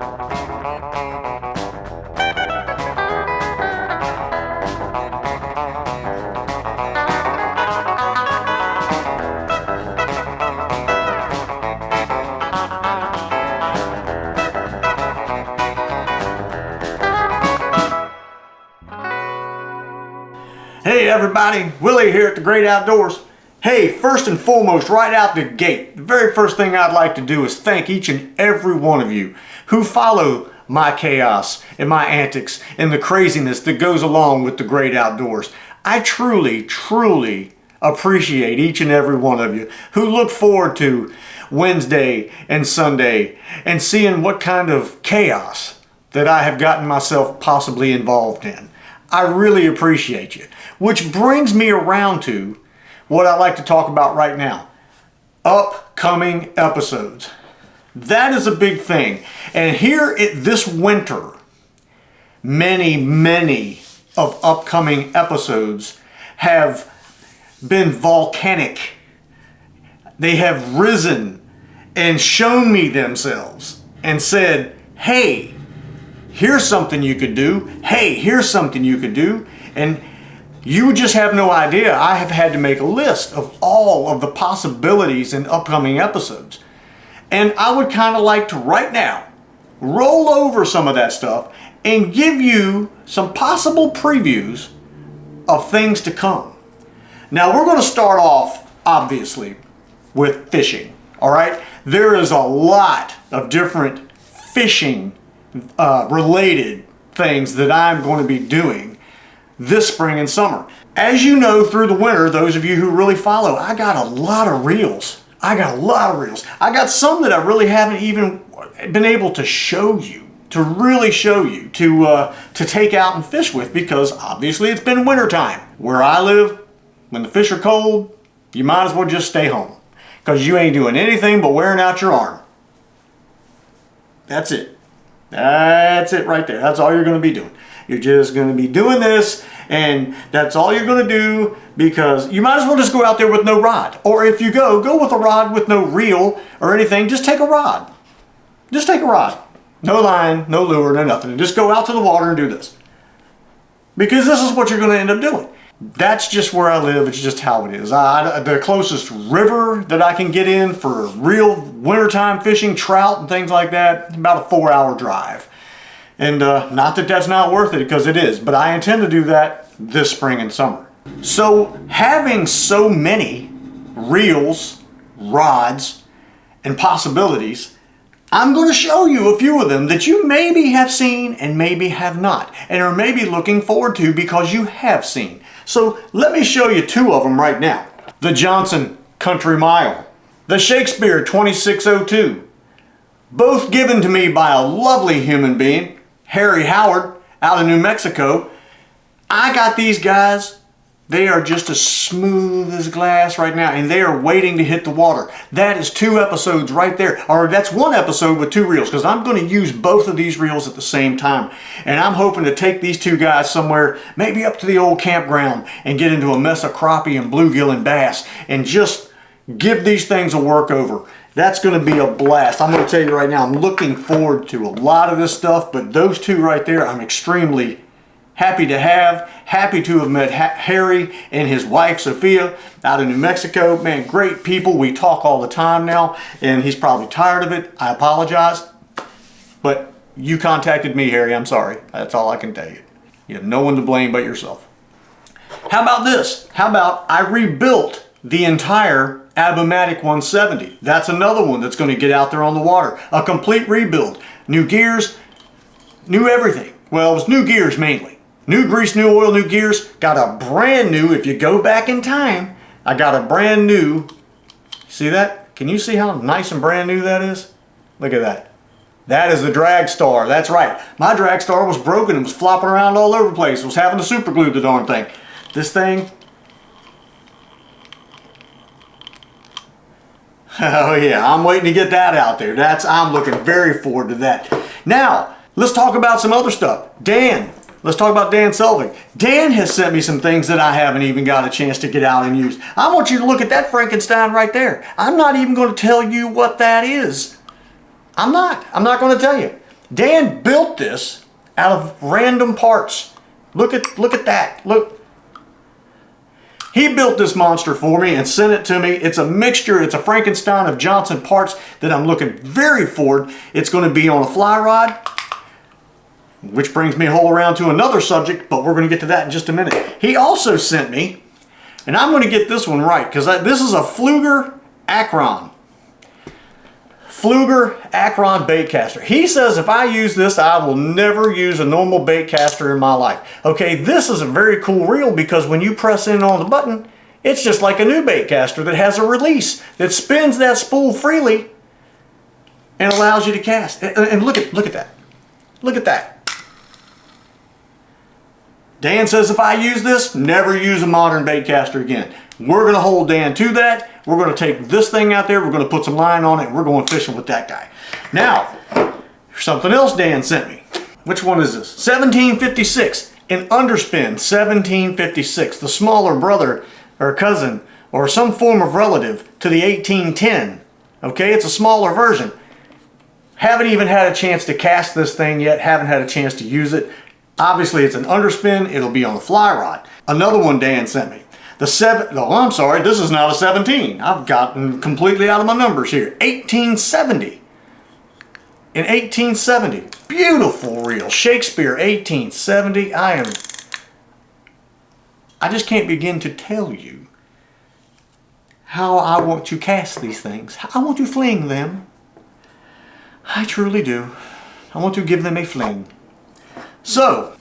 Hey everybody, Willie here at the Great Outdoors. Hey, first and foremost, right out the gate, the very first thing I'd like to do is thank each and every one of you who follow my chaos and my antics and the craziness that goes along with the Great Outdoors. I truly, truly appreciate each and every one of you who look forward to Wednesday and Sunday and seeing what kind of chaos that I have gotten myself possibly involved in. I really appreciate you. Which brings me around to what I like to talk about right now. Upcoming episodes. That is a big thing. And here this winter, many of upcoming episodes have been volcanic. They have risen and shown me themselves and said, hey, here's something you could do. Hey, here's something you could do. And you just have no idea. I have had to make a list of all of the possibilities in upcoming episodes. And I would kind of like to right now roll over some of that stuff and give you some possible previews of things to come. Now we're going to start off, obviously, with fishing. All right? There is a lot of different fishing related things that I'm going to be doing this spring and summer. As you know, through the winter, those of you who really follow, I got a lot of reels. I got some that I really haven't even been able to show you, to really show you, to take out and fish with, because obviously it's been winter time. Where I live, when the fish are cold, you might as well just stay home, because you ain't doing anything but wearing out your arm. That's it. That's it right there. That's all you're going to be doing. You're just going to be doing this, and that's all you're going to do, because you might as well just go out there with no rod. Or if you go with a rod with no reel or anything, just take a rod. Just take a rod. No line, no lure, no nothing. And just go out to the water and do this. Because this is what you're going to end up doing. That's just where I live. It's just how it is. The closest river that I can get in for real wintertime fishing, trout and things like that, about a 4-hour drive. And not that that's not worth it, because it is. But I intend to do that this spring and summer. So having so many reels, rods, and possibilities, I'm going to show you a few of them that you maybe have seen and maybe have not, and are maybe looking forward to because you have seen. So let me show you two of them right now. The Johnson Country Mile. The Shakespeare 2602. Both given to me by a lovely human being, Harry Howard, out of New Mexico. I got these guys. They are just as smooth as glass right now, and they are waiting to hit the water. That is 2 episodes right there. Or that's 1 episode with 2 reels, because I'm going to use both of these reels at the same time. And I'm hoping to take these 2 guys somewhere, maybe up to the old campground, and get into a mess of crappie and bluegill and bass, and just give these things a work over. That's going to be a blast. I'm going to tell you right now, I'm looking forward to a lot of this stuff, but those 2 right there, I'm extremely happy to have. Happy to have met Harry and his wife, Sophia, out in New Mexico. Man, great people. We talk all the time now, and he's probably tired of it. I apologize. But you contacted me, Harry. I'm sorry. That's all I can tell you. You have no one to blame but yourself. How about this? How about I rebuilt the entire Abumatic 170. That's another one that's going to get out there on the water. A complete rebuild. New gears, new everything. Well, it was new gears mainly. New grease, new oil, new gears. Got a brand new, if you go back in time, I got a brand new, see that? Can you see how nice and brand new that is? Look at that. That is the Drag Star. That's right. My Drag Star was broken and was flopping around all over the place. It was having to super glue the darn thing. This thing, oh yeah, I'm waiting to get that out there. I'm looking very forward to that. Now, let's talk about some other stuff. Let's talk about Dan Selvig. Dan has sent me some things that I haven't even got a chance to get out and use. I want you to look at that Frankenstein right there. I'm not even going to tell you what that is. I'm not going to tell you. Dan built this out of random parts. Look at that. Look. He built this monster for me and sent it to me. It's a mixture. It's a Frankenstein of Johnson parts that I'm looking very forward. It's going to be on a fly rod, which brings me whole around to another subject, but we're going to get to that in just a minute. He also sent me, and I'm going to get this one right, because this is a Pflueger Akron. Pflueger Akron bait caster. He says if I use this, I will never use a normal bait caster in my life. Okay, this is a very cool reel because when you press in on the button, it's just like a new bait caster that has a release that spins that spool freely and allows you to cast. And look at that. Look at that. Dan says if I use this, never use a modern bait caster again. We're going to hold Dan to that. We're going to take this thing out there. We're going to put some line on it. And we're going fishing with that guy. Now, something else Dan sent me. Which one is this? 1756. An underspin. 1756. The smaller brother or cousin or some form of relative to the 1810. Okay, it's a smaller version. Haven't even had a chance to cast this thing yet. Haven't had a chance to use it. Obviously, it's an underspin. It'll be on the fly rod. Another one Dan sent me. I'm sorry, this is not a 17. I've gotten completely out of my numbers here. 1870. In 1870. Beautiful reel. Shakespeare, 1870. I just can't begin to tell you how I want to cast these things. I want to fling them. I truly do. I want to give them a fling. So,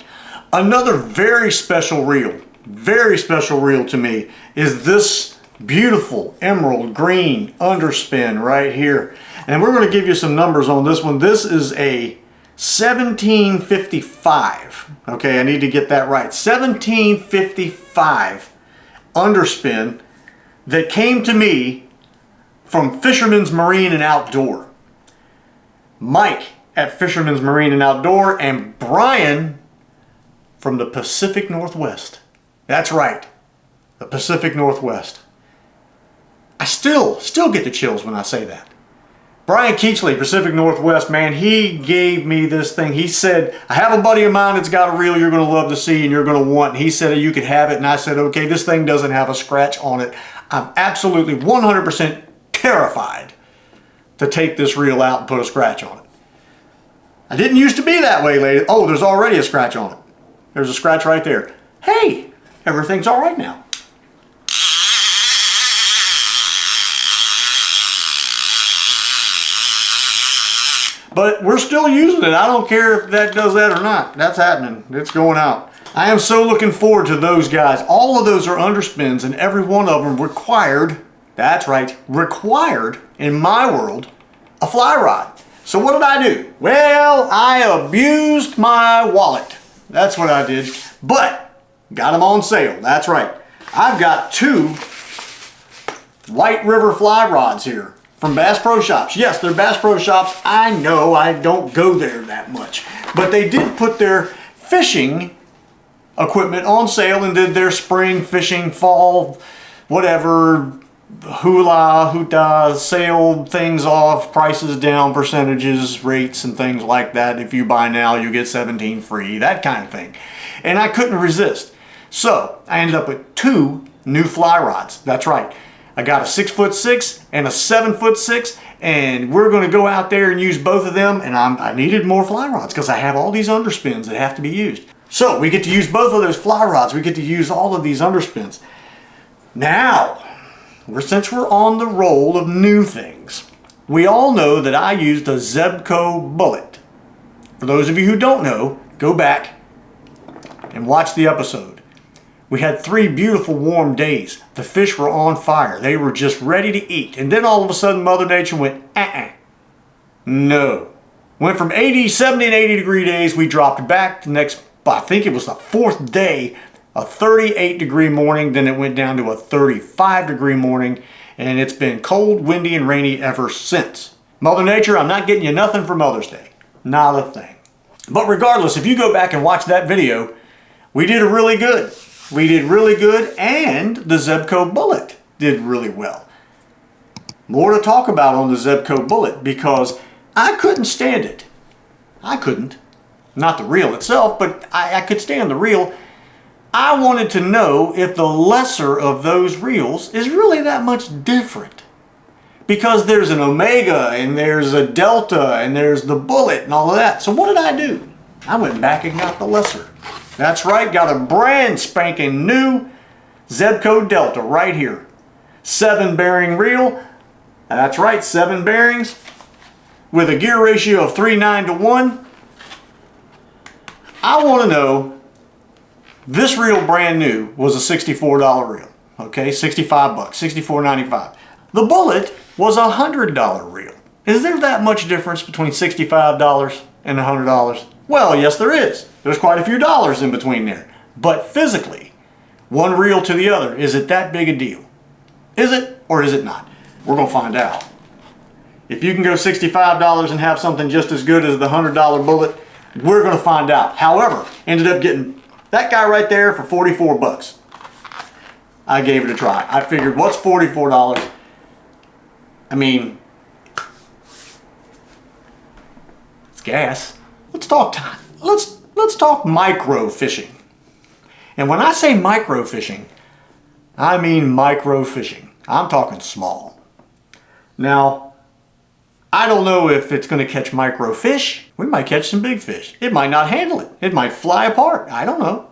another very special reel to me is this beautiful emerald green underspin right here. And we're going to give you some numbers on this one. This is a 1755. Okay, I need to get that right. 1755 underspin that came to me from Fisherman's Marine and Outdoor. Mike at Fisherman's Marine and Outdoor and Brian from the Pacific Northwest. That's right, the Pacific Northwest. I still get the chills when I say that. Brian Keachley, Pacific Northwest, man, he gave me this thing. He said, I have a buddy of mine that's got a reel you're going to love to see and you're going to want. And he said you could have it. And I said, okay, this thing doesn't have a scratch on it. I'm absolutely 100% terrified to take this reel out and put a scratch on it. I didn't used to be that way, lady. Oh, there's already a scratch on it. There's a scratch right there. Hey, everything's all right now. But we're still using it. I don't care if that does that or not. That's happening. It's going out. I am so looking forward to those guys. All of those are underspins and every one of them required, that's right, required in my world, a fly rod. So what did I do? Well, I abused my wallet. That's what I did. But got them on sale. That's right. I've got 2 White River fly rods here from Bass Pro Shops. Yes, they're Bass Pro Shops. I know I don't go there that much. But they did put their fishing equipment on sale and did their spring fishing, fall, whatever, hoota, sale things off, prices down, percentages, rates, and things like that. If you buy now, you get 17 free, that kind of thing. And I couldn't resist. So I ended up with 2 new fly rods. That's right. I got a 6'6" and a 7'6", and we're going to go out there and use both of them. And I needed more fly rods because I have all these underspins that have to be used. So we get to use both of those fly rods. We get to use all of these underspins. Now, since we're on the roll of new things, we all know that I used a Zebco bullet. For those of you who don't know, go back and watch the episode. We had 3 beautiful warm days. The fish were on fire. They were just ready to eat. And then all of a sudden Mother Nature went, no. Went from 70 and 80 degree days. We dropped back the next, I think it was the 4th day, a 38 degree morning. Then it went down to a 35 degree morning. And it's been cold, windy, and rainy ever since. Mother Nature, I'm not getting you nothing for Mother's Day. Not a thing. But regardless, if you go back and watch that video, we did really good. We did really good, and the Zebco bullet did really well. More to talk about on the Zebco bullet because I couldn't stand it. I couldn't. Not the reel itself, but I could stand the reel. I wanted to know if the lesser of those reels is really that much different. Because there's an Omega and there's a Delta and there's the Bullet and all of that. So what did I do? I went back and got the lesser. That's right, got a brand spanking new Zebco Delta right here. 7 bearing reel. That's right, 7 bearings with a gear ratio of 3:9 to 1. I want to know, this reel brand new was a $64 reel. Okay, 65 bucks, $64.95. The Bullet was a $100 reel. Is there that much difference between $65 and $100? Well, yes there is. There's quite a few dollars in between there. But physically, one reel to the other, is it that big a deal? Is it or is it not? We're going to find out. If you can go $65 and have something just as good as the $100 Bullet, we're going to find out. However, ended up getting that guy right there for 44 bucks. I gave it a try. I figured, what's $44? I mean, it's gas. Let's talk micro fishing. And when I say micro fishing, I mean micro fishing. I'm talking small. Now, I don't know if it's going to catch micro fish. We might catch some big fish. It might not handle it. It might fly apart. I don't know.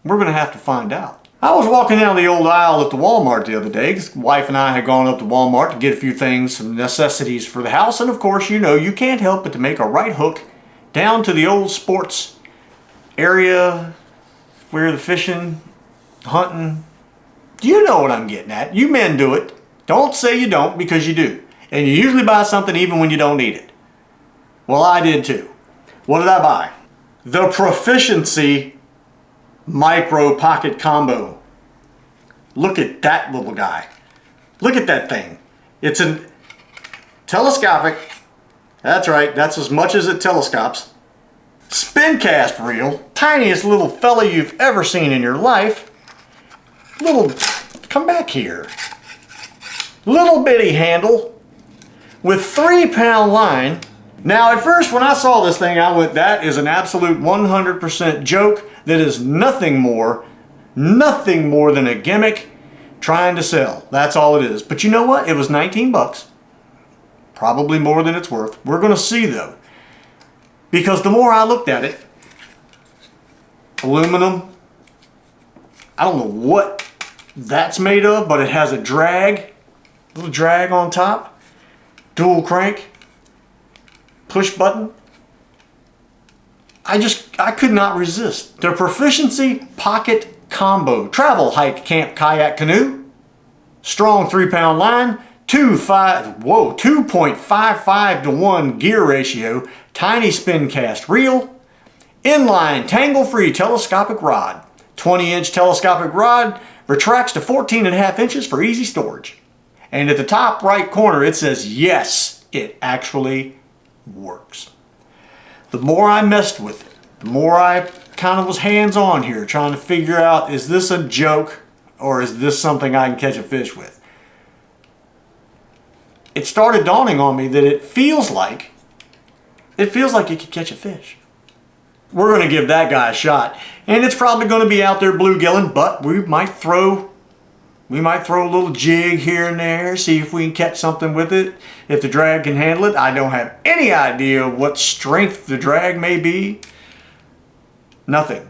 We're going to have to find out. I was walking down the old aisle at the Walmart the other day. The wife and I had gone up to Walmart to get a few things, some necessities for the house. And of course, you know, you can't help but to make a right hook down to the old sports area where the fishing, hunting. You know what I'm getting at. You men do it. Don't say you don't, because you do. And you usually buy something even when you don't need it. Well, I did too. What did I buy? The Proficiency Micro Pocket Combo. Look at that little guy. Look at that thing. It's a telescopic. That's right, that's as much as it telescopes. Spin cast reel. Tiniest little fella you've ever seen in your life. Come back here. Little bitty handle with 3-pound line. Now at first when I saw this thing, I went, that is an absolute 100% joke. That is nothing more than a gimmick trying to sell. That's all it is. But you know what? It was 19 bucks. Probably more than it's worth. We're going to see though. Because the more I looked at it, aluminum, I don't know what that's made of, but it has a little drag on top, dual crank, push button. I could not resist. The Proficiency Pocket Combo. Travel, hike, camp, kayak, canoe. Strong 3-pound line. 2.55 to 1 gear ratio. Tiny spin cast reel. Inline tangle-free telescopic rod. 20-inch telescopic rod. Retracts to 14.5 inches for easy storage. And at the top right corner it says, yes, it actually works. The more I messed with it, the more I kind of was hands-on here trying to figure out, is this a joke or is this something I can catch a fish with? It started dawning on me that it feels like you could catch a fish. We're going to give that guy a shot, and it's probably going to be out there bluegilling, but we might throw a little jig here and there, see if we can catch something with it, if the drag can handle it. I don't have any idea what strength the drag may be. Nothing.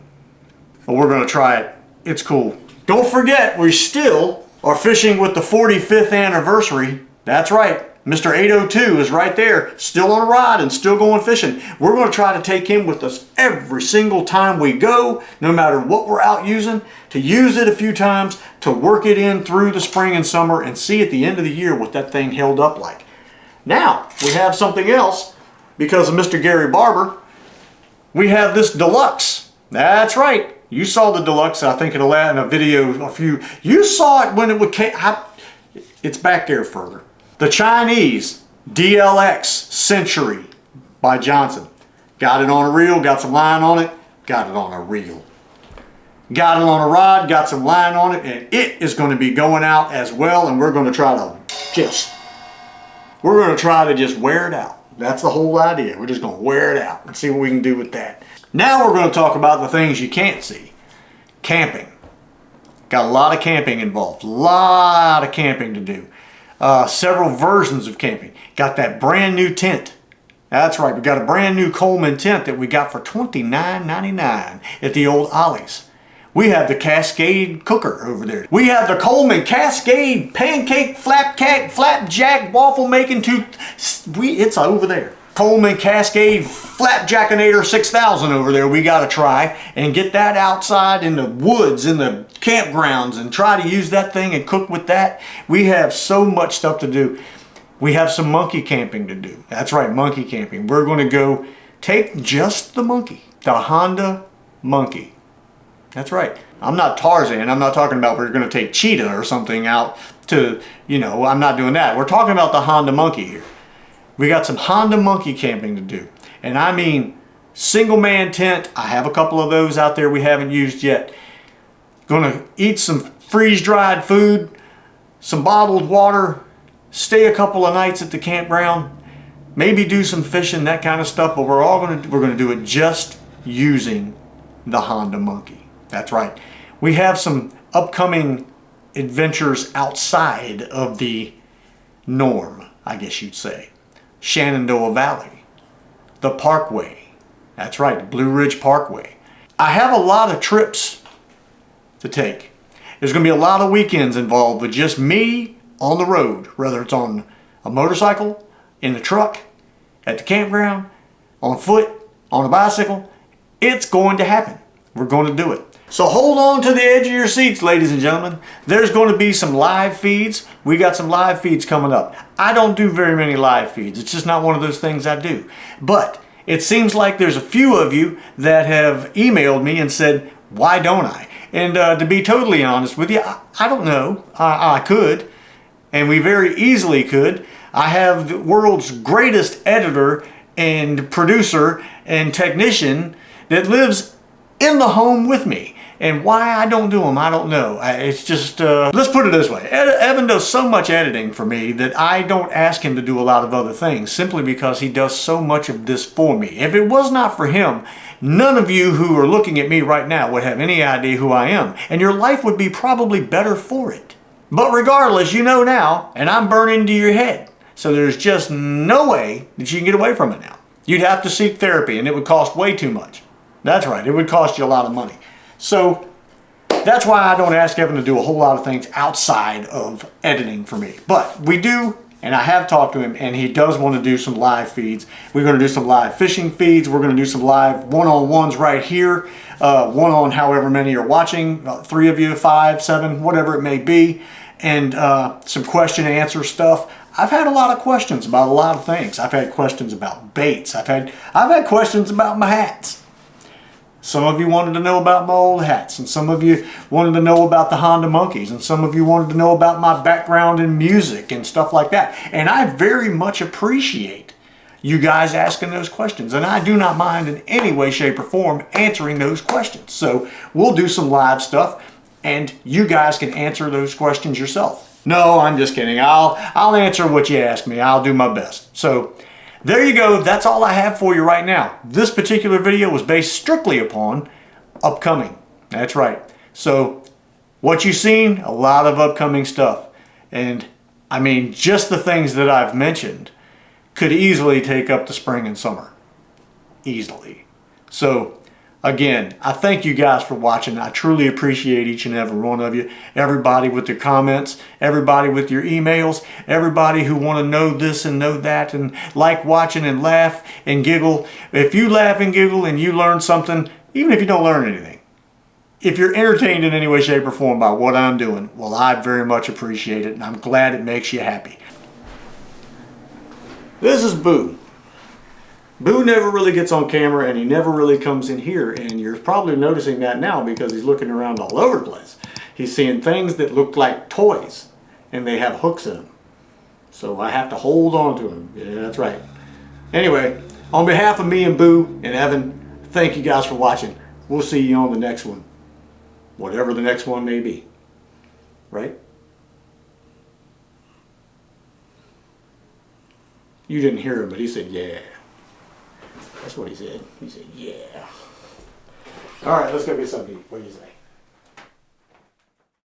But we're going to try it. It's cool. Don't forget, we still are fishing with the 45th anniversary. That's right. Mr. 802 is right there, still on a rod and still going fishing. We're going to try to take him with us every single time we go, no matter what we're out using, to use it a few times, to work it in through the spring and summer, and see at the end of the year what that thing held up like. Now, we have something else, because of Mr. Gary Barber. We have this Deluxe. That's right. You saw the Deluxe, I think, in a video, you saw it when it would, it's back there further. The Chinese DLX Century by Johnson. Got it on a reel, got some line on it, got it on a reel. Got it on a rod, got some line on it, and it is going to be going out as well, and we're going to try to just wear it out. That's the whole idea. We're just going to wear it out and see what we can do with that. Now we're going to talk about the things you can't see. Camping. Got a lot of camping involved. A lot of camping to do. Several versions of camping. Got that brand new tent. That's right. We got a brand new Coleman tent that we got for $29.99 at the old Ollie's. We have the Cascade cooker over there. We have the Coleman Cascade pancake flapjack waffle making it's over there. Coleman Cascade Flapjackinator 6000 over there. We got to try and get that outside in the woods, in the campgrounds, and try to use that thing and cook with that. We have so much stuff to do. We have some monkey camping to do. That's right, monkey camping. We're going to go take just the monkey, the Honda monkey. That's right. I'm not Tarzan. I'm not talking about we're going to take Cheetah or something out to, I'm not doing that. We're talking about the Honda monkey here. We got some Honda monkey camping to do. And I mean, single man tent. I have a couple of those out there we haven't used yet. Gonna eat some freeze-dried food, some bottled water, stay a couple of nights at the campground, maybe do some fishing, that kind of stuff, but we're gonna do it just using the Honda monkey. That's right. We have some upcoming adventures outside of the norm, I guess you'd say. Shenandoah Valley, the Parkway. That's right, the Blue Ridge Parkway. I have a lot of trips to take. There's going to be a lot of weekends involved with just me on the road, whether it's on a motorcycle, in the truck, at the campground, on foot, on a bicycle. It's going to happen. We're going to do it. So hold on to the edge of your seats, ladies and gentlemen. There's going to be some live feeds. We got some live feeds coming up. I don't do very many live feeds. It's just not one of those things I do. But it seems like there's a few of you that have emailed me and said, why don't I? And to be totally honest with you, I don't know. I could, and we very easily could. I have the world's greatest editor and producer and technician that lives in the home with me. And why I don't do them, I don't know. It's just, let's put it this way. Evan does so much editing for me that I don't ask him to do a lot of other things, simply because he does so much of this for me. If it was not for him, none of you who are looking at me right now would have any idea who I am. And your life would be probably better for it. But regardless, you know now, and I'm burning into your head. So there's just no way that you can get away from it now. You'd have to seek therapy, and it would cost way too much. That's right, it would cost you a lot of money. So that's why I don't ask Evan to do a whole lot of things outside of editing for me. But we do, and I have talked to him, and he does want to do some live feeds. We're going to do some live fishing feeds. We're going to do some live one-on-ones right here. One on however many are watching, 3 of you, 5, 7, whatever it may be. And some question and answer stuff. I've had a lot of questions about a lot of things. I've had questions about baits. I've had questions about my hats. Some of you wanted to know about my old hats, and some of you wanted to know about the Honda monkeys, and some of you wanted to know about my background in music and stuff like that. And I very much appreciate you guys asking those questions, and I do not mind in any way, shape, or form answering those questions. So we'll do some live stuff, and you guys can answer those questions yourself. No, I'm just kidding. I'll answer what you ask me. I'll do my best. So there you go. That's all I have for you right now. This particular video was based strictly upon upcoming. That's right. So what you've seen, a lot of upcoming stuff. And I mean, just the things that I've mentioned could easily take up the spring and summer. Easily. So again, I thank you guys for watching. I truly appreciate each and every one of you. Everybody with your comments, everybody with your emails, everybody who want to know this and know that and like watching and laugh and giggle. If you laugh and giggle and you learn something, even if you don't learn anything, if you're entertained in any way, shape, or form by what I'm doing, well, I very much appreciate it, and I'm glad it makes you happy. This is Boo. Boo never really gets on camera, and he never really comes in here, and you're probably noticing that now because he's looking around all over the place. He's seeing things that look like toys, and they have hooks in them. So I have to hold on to him. Yeah, that's right. Anyway, on behalf of me and Boo and Evan, thank you guys for watching. We'll see you on the next one. Whatever the next one may be. Right? You didn't hear him, but he said, yeah. That's what he said. He said, yeah. All right, let's go get something to eat. What do you say?